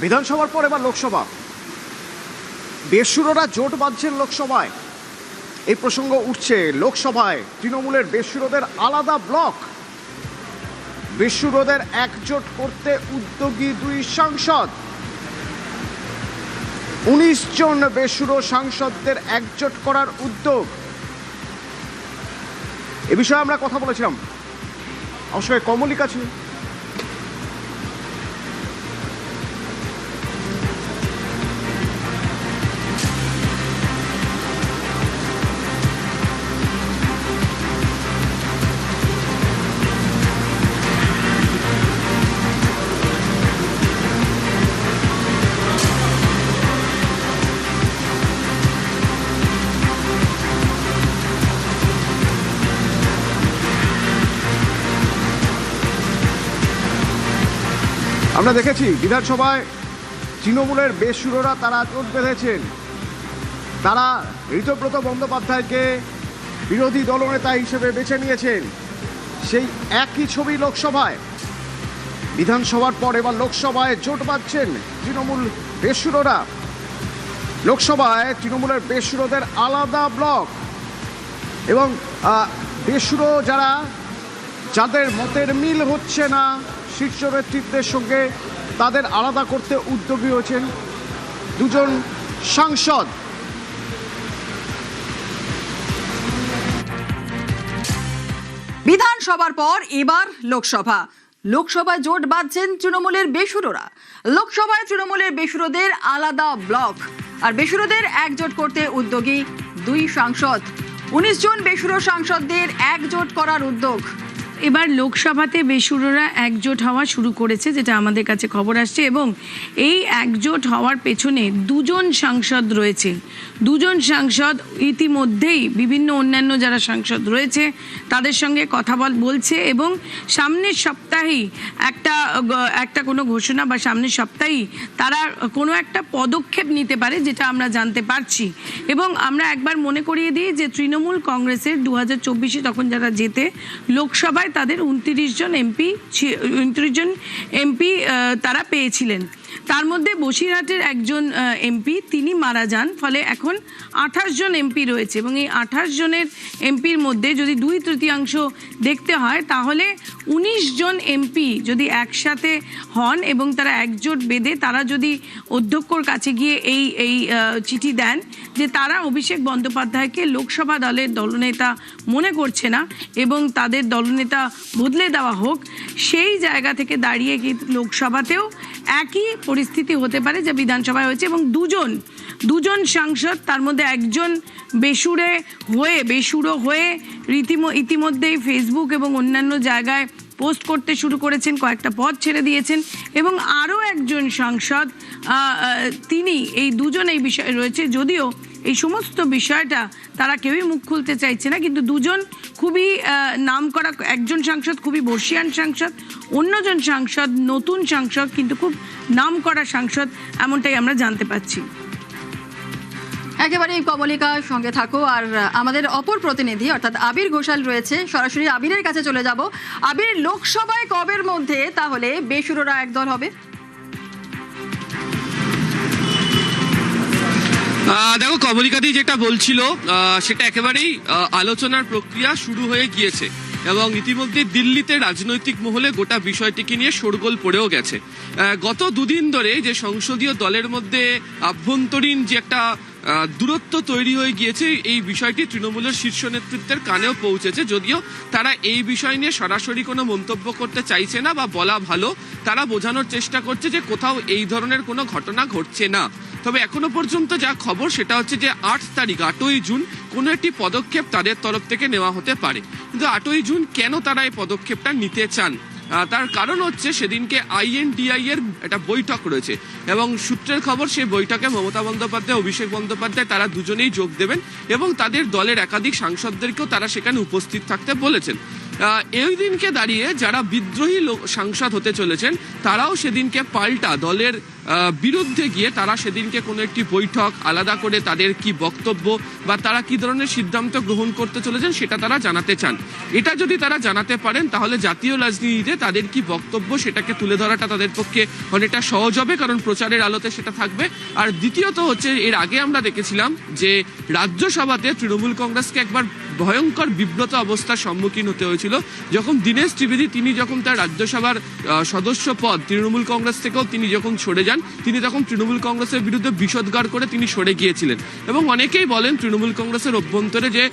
বিধানসভার পর এবার লোকসভা। বেসুরোরা জোট বাঁধছেন লোকসভায়, এই প্রসঙ্গ উঠছে লোকসভায়। তৃণমূলের বেসুরোদের আলাদা ব্লক, বেসুরোদের একজোট করতে উদ্যোগী 2 সাংসদ। 19 জন বেসুরো সাংসদদের একজোট করার উদ্যোগ। এ বিষয়ে আমরা কথা বলেছিলাম অবশ্যই কমলিকা ছিল। আমরা দেখেছি বিধানসভায় তৃণমূলের বেসুরোরা তারা জোট বেঁধেছেন। তারা ঋতব্রত বন্দ্যোপাধ্যায়কে বিরোধী দলনেতা হিসেবে বেছে নিয়েছেন। সেই একই ছবি লোকসভায়। বিধানসভার পর এবার লোকসভায় জোট বাঁধছেন তৃণমূল বেসুরোরা। লোকসভায় তৃণমূলের বেসুরোদের আলাদা ব্লক এবং বেসুরো যাদের মতের মিল হচ্ছে না শীর্ষ নেতৃত্বের সঙ্গে, তাদের আলাদা করতে উদ্যোগী হয়েছেন 2 সাংসদ। বিধানসভার পর এবার লোকসভায় জোট বাঁধছেন তৃণমূলের বেসুরোরা। লোকসভায় তৃণমূলের বেসুরোদের আলাদা ব্লক আর বেসুরোদের একজোট করতে উদ্যোগী 2 সাংসদ। 19 জন বেসুরো সাংসদদের একজোট করার উদ্যোগ। এবার লোকসভাতে বেসুরোরা একজোট হওয়া শুরু করেছে, যেটা আমাদের কাছে খবর আসছে, এবং এই একজোট হওয়ার পেছনে 2 সাংসদ রয়েছে। 2 সাংসদ ইতিমধ্যেই বিভিন্ন অন্যান্য যারা সাংসদ রয়েছে তাদের সঙ্গে কথা বলছে এবং সামনের সপ্তাহেই একটা কোনো ঘোষণা বা সামনের সপ্তাহেই তারা কোনো একটা পদক্ষেপ নিতে পারে, যেটা আমরা জানতে পারছি। এবং আমরা একবার মনে করিয়ে দিই যে তৃণমূল কংগ্রেসের 2024-এ তখন যারা জেতে লোকসভায় তাদের 29 জন এমপি তারা পেয়েছিলেন। তার মধ্যে বসিরহাটের একজন এমপি তিনি মারা যান, ফলে এখন 28 জন এমপি রয়েছে এবং এই 28 জনের এমপির মধ্যে যদি 2/3 দেখতে হয় তাহলে 19 জন এমপি যদি একসাথে হন এবং তারা একজোট বেঁধে তারা যদি অধ্যক্ষর কাছে গিয়ে এই চিঠি দেন যে তারা অভিষেক বন্দ্যোপাধ্যায়কে লোকসভা দলের দলনেতা মনে করছে না এবং তাদের দলনেতা বদলে দেওয়া হোক, সেই জায়গা থেকে দাঁড়িয়ে কিন্তু লোকসভাতেও একই পরিস্থিতি হতে পারে যা বিধানসভায় হয়েছে। এবং 2 সাংসদ, তার মধ্যে একজন বেসুরো হয়ে ইতিমধ্যেই ফেসবুক এবং অন্যান্য জায়গায় পোস্ট করতে শুরু করেছেন, কয়েকটা পদ ছেড়ে দিয়েছেন। এবং আরও একজন সাংসদ তিনি এই 2 এই বিষয়ে রয়েছে, যদিও এই সমস্ত বিষয়টা তারা কেউই মুখ খুলতে চাইছে না, কিন্তু 2 খুবই নামকরা। একজন সাংসদ খুবই বর্ষিয়ান সাংসদ, অন্যজন সাংসদ নতুন সাংসদ কিন্তু খুব নামকরা সাংসদ, এমনটাই আমরা জানতে পাচ্ছি। একেবারে কমলিকার সঙ্গে থাকো। আর আমাদের অপর প্রতিনিধি অর্থাৎ আবির ঘোষাল রয়েছে, সরাসরি আবিরের কাছে চলে যাব। আবির, লোকসভায় কবের মধ্যে তাহলে বেসুরোরা একদল হবে? দেখো, কমলিকাদি যেটা বলছিল সেটা একেবারেই আলোচনার প্রক্রিয়া শুরু হয়ে গিয়েছে এবং ইতিমধ্যে দিল্লিতে রাজনৈতিক মহলে গোটা বিষয়টিকে নিয়ে শোরগোল পড়েও গেছে। গত 2 দিন ধরে যে সংসদীয় দলের মধ্যে আভ্যন্তরীণ যে একটা দূরত্ব তৈরি হয়ে গিয়েছে, এই বিষয়টি তৃণমূলের শীর্ষ নেতৃত্বের কানেও পৌঁছেছে, যদিও তারা এই বিষয় নিয়ে সরাসরি কোনো মন্তব্য করতে চাইছে না বা বলা ভালো, তারা বোঝানোর চেষ্টা করছে যে কোথাও এই ধরনের কোনো ঘটনা ঘটছে না। তবে এখনো পর্যন্ত যা খবর সেটা হচ্ছে যে 8ই জুন কোনো একটি পদক্ষেপ তাদের তরফ থেকে নেওয়া হতে পারে। কিন্তু 8ই জুন কেন তারা এই পদক্ষেপটা নিতে চান, তার কারণ হচ্ছে সেদিনকে INDI এর একটা বৈঠক রয়েছে এবং সূত্রের খবর সেই বৈঠকে মমতা বন্দ্যোপাধ্যায়, অভিষেক বন্দ্যোপাধ্যায় তারা দুজনেই যোগ দেবেন এবং তাদের দলের একাধিক সাংসদদেরকেও তারা সেখানে উপস্থিত থাকতে বলেছেন। এই দিনকে দাঁড়িয়ে যারা বিদ্রোহী সাংসদ হতে চলেছেন তারাও সেদিনকে পাল্টা দলের বিরুদ্ধে গিয়ে তারা সেদিনকে কোনো একটি বৈঠক আলাদা করে তাদের কি বক্তব্য বা তারা কি ধরনের সিদ্ধান্ত গ্রহণ করতে চলেছেন সেটা তারা জানাতে চান। এটা যদি তারা জানাতে পারেন তাহলে জাতীয় রাজনীতিতে তাদের কি বক্তব্য সেটাকে তুলে ধরাটা তাদের পক্ষে অনেকটা সহজ হবে, কারণ প্রচারের আলোতে সেটা থাকবে। আর দ্বিতীয়ত হচ্ছে, এর আগে আমরা দেখেছিলাম যে রাজ্যসভাতে তৃণমূল কংগ্রেসকে একবার ভয়ঙ্কর বিব্রত অবস্থার সম্মুখীন হতে হয়েছিল, যখন দীনেশ ত্রিবেদী তিনি যখন তার রাজ্যসভার সদস্য পদ তৃণমূল কংগ্রেস থেকেও তিনি যখন সরে যান, তিনি তখন তৃণমূল কংগ্রেসের বিরুদ্ধে বিষোদ্গার করে তিনি সরে গিয়েছিলেন। এবং অনেকেই বলেন তৃণমূল কংগ্রেসের অভ্যন্তরে যে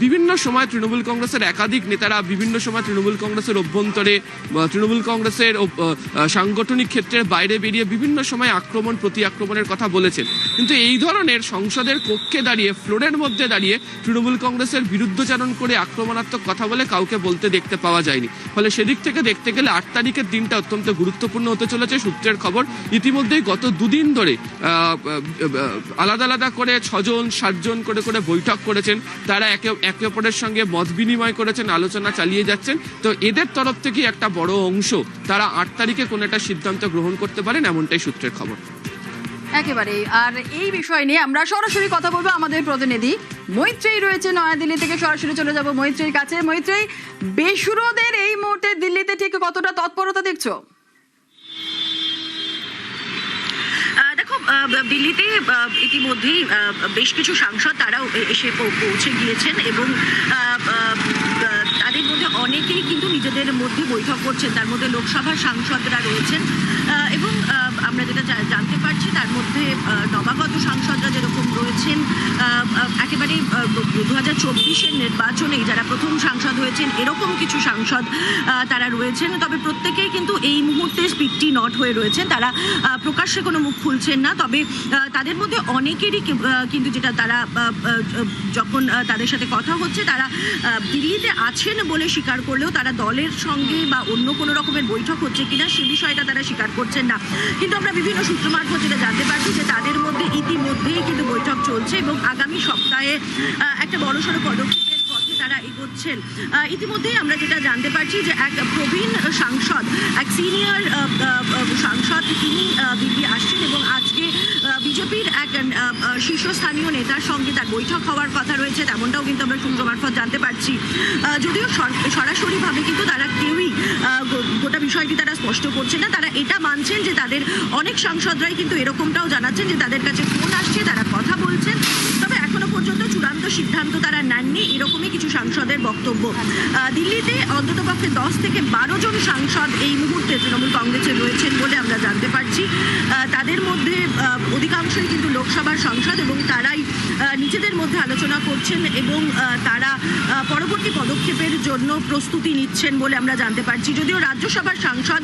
বিভিন্ন সময় তৃণমূল কংগ্রেসের একাধিক নেতারা বিভিন্ন সময় তৃণমূল কংগ্রেসের অভ্যন্তরে তৃণমূল কংগ্রেসের সাংগঠনিক ক্ষেত্রের বাইরে বেরিয়ে বিভিন্ন সময় আক্রমণ প্রতি আক্রমণের কথা বলেছেন। কিন্তু এই ধরনের সংসদের কক্ষে দাঁড়িয়ে ফ্লোরের মধ্যে দাঁড়িয়ে তৃণমূল কংগ্রেসের বিরুদ্ধচারণ করে আক্রমণাত্মক কথা বলে কাউকে বলতে দেখতে পাওয়া যায়নি। ফলে সেদিক থেকে দেখতে গেলে 8 তারিখের দিনটা অত্যন্ত গুরুত্বপূর্ণ হতে চলেছে। সূত্রের খবর, ইতিমধ্যেই গত দুদিন ধরে আলাদা আলাদা করে 6 জন 7 জন করে করে বৈঠক করেছেন, তারা একে অপরের সঙ্গে মত বিনিময় করেছেন, আলোচনা চালিয়ে যাচ্ছেন। তো এদের তরফ থেকে একটা বড় অংশ তারা 8 তারিখে কোনো একটা সিদ্ধান্ত গ্রহণ করতে পারেন, এমনটাই সূত্রের খবর। একেবারেই। আর এই বিষয় নিয়ে আমরা সরাসরি কথা বলবো আমাদের প্রতিনিধি মৈত্রেয়ী রয়েছে নয়াদিল্লি থেকে, সরাসরি চলে যাব মৈত্রেয়ীর কাছে। মৈত্রেয়ী, বেসুরোদের এই মুহূর্তে দিল্লিতে ঠিক কতটা তৎপরতা দেখছো? দেখো, দিল্লিতে ইতিমধ্যেই বেশ কিছু সাংসদ তারাও এসে পৌঁছে গিয়েছেন এবং তাদের মধ্যে অনেকেই কিন্তু নিজেদের মধ্যে বৈঠক করছেন। তার মধ্যে লোকসভার সাংসদরা রয়েছেন এবং আমরা যেটা জানতে পারছি তার মধ্যে নবাগত সাংসদরা যেরকম রয়েছেন, একেবারে 2024-এর নির্বাচনে যারা প্রথম সাংসদ হয়েছেন এরকম কিছু সাংসদ তারা রয়েছেন। তবে প্রত্যেকেই কিন্তু এই মুহূর্তে স্পিকটি নট হয়ে রয়েছেন, তারা প্রকাশ্যে কোনো মুখ খুলছেন না। তবে তাদের মধ্যে অনেকেরই কিন্তু যেটা তারা যখন তাদের সাথে কথা হচ্ছে, তারা দিল্লিতে আছেন বলে স্বীকার করলেও তারা দলের সঙ্গে বা অন্য কোনো রকমের বৈঠক হচ্ছে কিনা সে বিষয়টা তারা স্বীকার করছেন না। কিন্তু আমরা বিভিন্ন সূত্র মারফত যেটা জানতে পারছি যে তাদের মধ্যে ইতিমধ্যেই কিন্তু বৈঠক চলছে এবং আগামী সপ্তাহে একটা বড়সড় পদক্ষেপের পথে তারা এগোচ্ছেন। ইতিমধ্যেই আমরা যেটা জানতে পারছি যে এক প্রবীণ সাংসদ, এক সিনিয়র সাংসদ, তিনি দিল্লি আসছেন এবং আজকে বিজেপির এক শীর্ষস্থানীয় নেতার সঙ্গে তার বৈঠক হওয়ার কথা রয়েছে, তেমনটাও কিন্তু আমরা সূত্র মারফত জানতে পারছি। যদিও সরাসরিভাবে কিন্তু তারা কেউই গোটা বিষয়টি তারা স্পষ্ট করছে না। তারা এটা মানছেন যে তাদের অনেক সাংসদরাই কিন্তু এরকমটাও জানাচ্ছেন যে তাদের কাছে ফোন আসছে, তারা কথা বলছেন, তবে এখনো পর্যন্ত চূড়ান্ত সিদ্ধান্ত তারা নেননি, এরকমই কিছু সাংসদের বক্তব্য। দিল্লিতে অন্ততপক্ষে 10 থেকে 12 জন সাংসদ এই মুহূর্তে তৃণমূল কংগ্রেসের রয়েছেন বলে আমরা জানতে পারছি। তাদের মধ্যে অধিকাংশই কিন্তু লোকসভার সাংসদ এবং তারাই নিজেদের মধ্যে আলোচনা করছেন এবং তারা পরবর্তী পদক্ষেপের জন্য প্রস্তুতি নিচ্ছেন বলে আমরা জানতে পারছি। যদিও রাজ্যসভার সাংসদ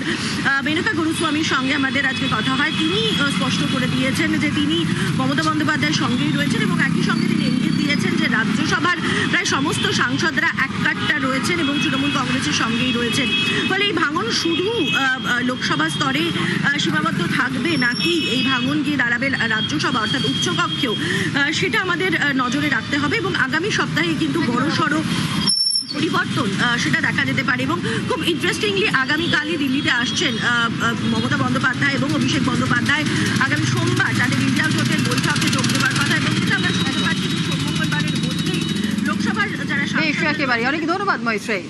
মেনকা গুরুস্বামীর সঙ্গে আমাদের আজকে কথা হয়, তিনি স্পষ্ট করে দিয়েছেন যে তিনি মমতা বন্দ্যোপাধ্যায়ের সঙ্গেই রয়েছেন এবং একই সঙ্গে তিনি ইঙ্গিত দিয়েছেন যে রাজ্যসভার প্রায় সমস্ত সাংসদরা এককাট্টা রয়েছেন এবং তৃণমূল কংগ্রেসের সঙ্গেই রয়েছেন। ফলে এই ভাঙন শুধু লোকসভা স্তরে সীমাবদ্ধ থাকবে নাকি এই ভাঙন গিয়ে দাঁড়াবে রাজ্যসভা অর্থাৎ উচ্চকক্ষেও, সেটা আমাদের নজরে রাখতে হবে এবং আগামী সপ্তাহে কিন্তু বড়সড় পরিবর্তন সেটা দেখা যেতে পারে। এবং খুব ইন্টারেস্টিংলি আগামীকালই দিল্লিতে আসছেন মমতা বন্দ্যোপাধ্যায় এবং অভিষেক বন্দ্যোপাধ্যায়। আগামী সোমবার তাদের ইন্ডিয়া জোটের বৈঠকে যোগ দেওয়ার কথা এবং যেটা আমরা শুনতে পাচ্ছি সোম মঙ্গলবারের মধ্যেই লোকসভার যারা একেবারে। অনেক ধন্যবাদ মৈত্রেয়ী।